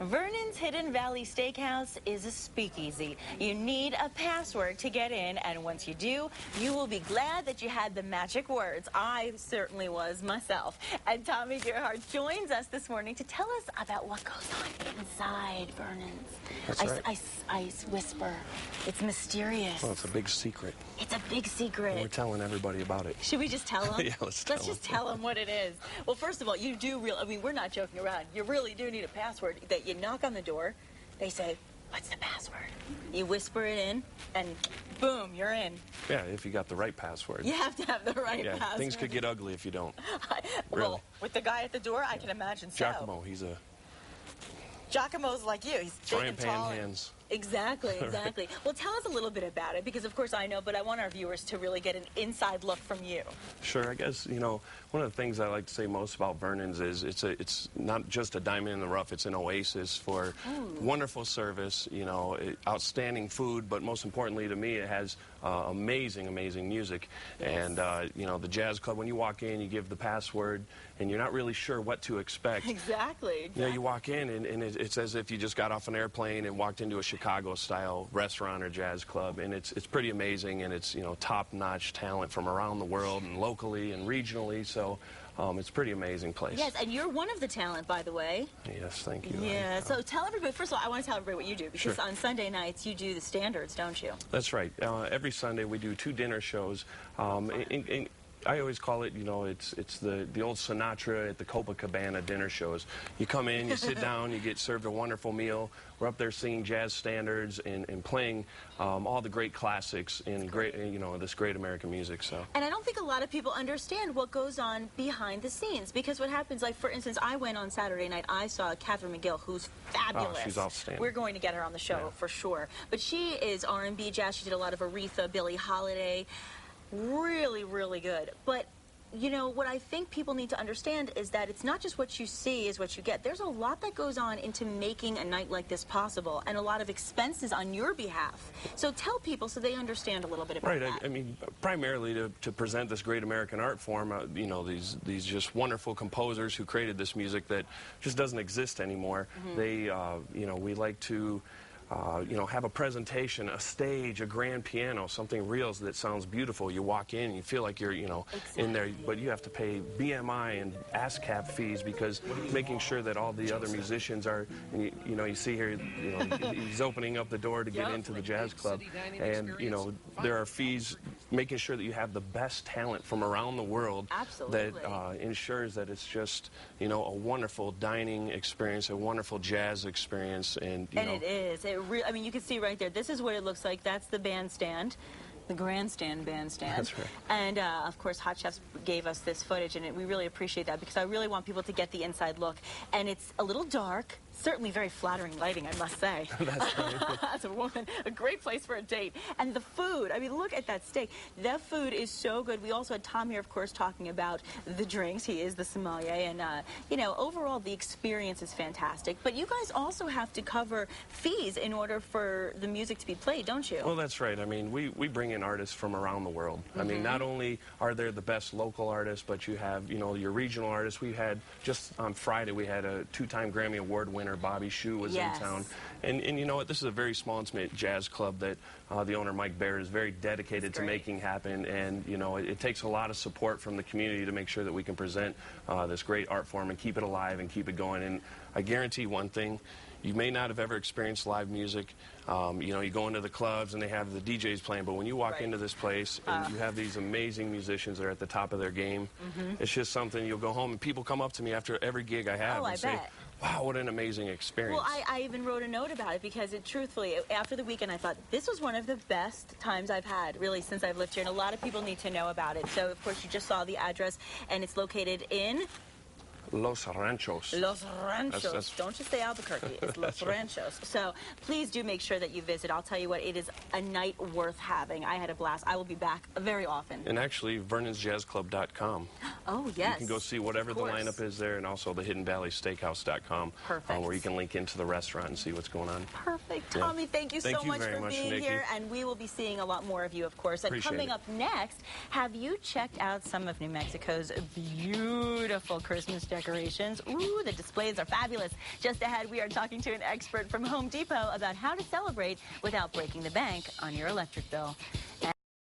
Vernon's Hidden Valley Steakhouse is a speakeasy. You need a password to get in, and once you do, you will be glad that you had the magic words. I certainly was myself. And Tommy Gerhardt joins us this morning to tell us about what goes on inside Vernon's. That's right. I whisper. It's mysterious. Well, it's a big secret. It's a big secret. And we're telling everybody about it. Should we just tell them? Yeah, let's just tell them what it is. Well, first of all, you do I mean, we're not joking around. You really do need a password that you knock on the door. They say, "What's the password?" You whisper it in, and boom, you're in. Yeah, if you got the right password. You have to have the right password. Things could get ugly if you don't. Well, Really. with the guy at the door, I can imagine so. Giacomo, Giacomo's like you. He's big and tall. Frying pan hands. Exactly, exactly. Right. Well, tell us a little bit about it, because of course I know, but I want our viewers to really get an inside look from you. Sure. I guess, you know, one of the things I like to say most about Vernon's is it's not just a diamond in the rough. It's an oasis for wonderful service, you know, outstanding food, but most importantly to me, it has amazing, amazing music. Yes. And, you know, the jazz club, when you walk in, you give the password, and you're not really sure what to expect. Exactly. You know, you walk in, and it's as if you just got off an airplane and walked into a Chicago-style restaurant or jazz club, and it's pretty amazing, and it's, you know, top-notch talent from around the world and locally and regionally, so it's a pretty amazing place. Yes, and you're one of the talent, by the way. Yes, thank you. Yeah, so tell everybody, first of all, I want to tell everybody what you do, because Sure. On Sunday nights you do the standards, don't you? That's right. Every Sunday we do 2 dinner shows. I always call it, you know, it's the old Sinatra at the Copacabana dinner shows. You come in, you sit down, you get served a wonderful meal. We're up there singing jazz standards and playing all the great classics in great, you know, this great American music. So. And I don't think a lot of people understand what goes on behind the scenes, because what happens, like for instance, I went on Saturday night. I saw Catherine McGill, who's fabulous. Oh, she's outstanding. We're going to get her on the show for sure. But she is R&B jazz. She did a lot of Aretha, Billie Holiday. Really, really good. But, you know, what I think people need to understand is that it's not just what you see is what you get. There's a lot that goes on into making a night like this possible, and a lot of expenses on your behalf. So tell people so they understand a little bit about that. Right. I mean, primarily to present this great American art form, you know, these just wonderful composers who created this music that just doesn't exist anymore. They, you know, we like to... you know, have a presentation, a stage, a grand piano, something real that sounds beautiful. You walk in and you feel like you're, you know, in there, but you have to pay BMI and ASCAP fees, because making sure that all the other musicians are, you know, you see here, you know, he's opening up the door to get into the jazz club, and, you know, there are fees, making sure that you have the best talent from around the world. Absolutely. That ensures that it's just, you know, a wonderful dining experience, a wonderful jazz experience, and, you know. It is. I mean, you can see right there, this is what it looks like. That's the bandstand, the grandstand bandstand. That's right. And, of course, Hot Chefs gave us this footage, and we really appreciate that, because I really want people to get the inside look. And it's a little dark. Certainly very flattering lighting, I must say. That's right. As a woman, a great place for a date. And the food, I mean, look at that steak. That food is so good. We also had Tom here, of course, talking about the drinks. He is the sommelier. And, you know, overall, the experience is fantastic. But you guys also have to cover fees in order for the music to be played, don't you? Well, that's right. I mean, we bring in artists from around the world. I mean, not only are there the best local artists, but you have, you know, your regional artists. We had, just on Friday, we had a 2-time Grammy Award winner, Bobby Shue, was in town. And you know what, this is a very small, intimate jazz club that the owner, Mike Baird, is very dedicated to making happen. And, you know, it takes a lot of support from the community to make sure that we can present this great art form and keep it alive and keep it going. And I guarantee one thing, you may not have ever experienced live music. You know, you go into the clubs and they have the DJs playing, but when you walk into this place and you have these amazing musicians that are at the top of their game, it's just something. You'll go home and people come up to me after every gig I have and say, wow, what an amazing experience. Well, I even wrote a note about it, because truthfully, after the weekend, I thought, this was one of the best times I've had, really, since I've lived here, and a lot of people need to know about it. So, of course, you just saw the address, and it's located in... Los Ranchos. Los Ranchos. Don't just say Albuquerque. It's Los Ranchos. So please do make sure that you visit. I'll tell you what, it is a night worth having. I had a blast. I will be back very often. And actually, VernonsJazzClub.com. Oh, yes. You can go see whatever the lineup is there, and also the HiddenValleySteakhouse.com. Perfect. Where you can link into the restaurant and see what's going on. Perfect. Tommy, thank you so much for being here. And we will be seeing a lot more of you, of course. And coming up next, have you checked out some of New Mexico's beautiful Christmas decorations? decorations. Ooh, the displays are fabulous. Just ahead, we are talking to an expert from Home Depot about how to celebrate without breaking the bank on your electric bill.